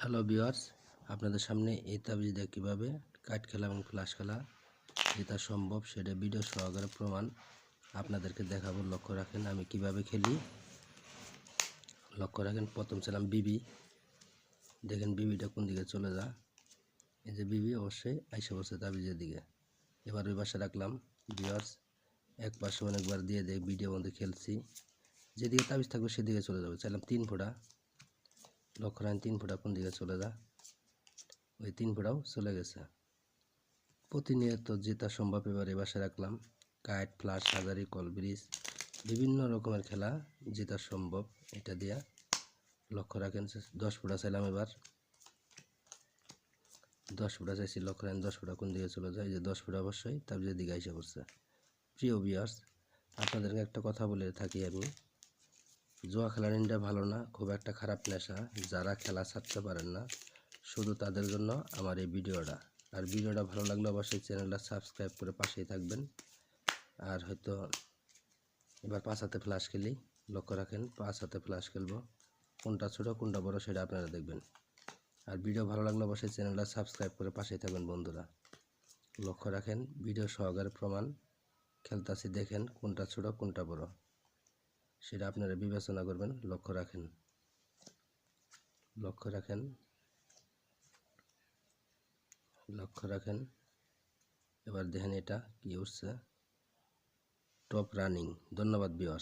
Hello viewers, আপনাদের সামনে এই তাবিজ দিয়ে কীভাবে কার্ড খেলা এবং ফ্লাশ খেলা জেতা সম্ভব সেটা ভিডিও সহকারে প্রমাণ আপনাদেরকে দেখাবো। লক্ষ্য রাখেন আমি কিভাবে খেলি। লক্ষ্য রাখেন, প্রথম ছিলাম বিবি। দেখেন বিবিটা কোন দিকে চলে যা, এই যে বিবি অবশ্যই আইসা বসে তাবিজের দিকে। এবার ওই পাশে রাখলাম। ভিউয়ার্স, এক পাশে অনেকবার দিয়ে দেয়, ভিডিও মধ্যে খেলছি, যেদিকে তাবিজ থাকবে সেদিকে চলে যাবে। চাইলাম 3 ফোঁটা। লক্ষ্য রাখেন 3 ফোঁটা কোন দিকে চলে যা, ওই 3 ফোঁটাও চলে গেছে। প্রতিনিয়ত জেতা সম্ভব। এবার এ বাসায় রাখলাম কাইট, ফ্লাশ, হাজারি, কল ব্রিজ, বিভিন্ন রকমের খেলা জেতা সম্ভব এটা দিয়া। লক্ষ্য রাখেন 10 ফোঁটা চাইলাম। এবার 10 ফোঁটা চাইছি। লক্ষ্য রাখেন 10 ফোঁটা কোন দিকে চলে যায়, যে 10 ফোঁটা অবশ্যই তাবিজের দিকে এসে পড়ছে। প্রিয় ভিউয়ার্স, আপনাদেরকে একটা কথা বলে থাকি আমি, জুয়া খেলার ইন্ডা ভালো না, খুব একটা খারাপ নেশা। যারা খেলা ছাড়তে পারেন না, শুধু তাদের জন্য আমার এই ভিডিওটা। আর ভিডিওটা ভালো লাগলে অবশ্যই চ্যানেলটা সাবস্ক্রাইব করে পাশেই থাকবেন। আর হয়তো এবার 5 হাতে ফ্লাশ খেলি। লক্ষ্য রাখেন 5 হাতে ফ্লাশ খেলবো, কোনটা ছোট কোনটা বড় সেটা আপনারা দেখবেন। আর ভিডিও ভালো লাগলে অবশ্যই চ্যানেলটা সাবস্ক্রাইব করে পাশেই থাকবেন বন্ধুরা। লক্ষ্য রাখেন ভিডিও সহকারে প্রমাণ খেলতাছি, দেখেন কোনটা ছোট কোনটা বড় সেটা আপনারা বিবেচনা করবেন। লক্ষ্য রাখেন, লক্ষ্য রাখেন, লক্ষ্য রাখেন। এবার দেখেন এটা কি উঠছে, টপ রানিং। ধন্যবাদ ভিউয়ার্স।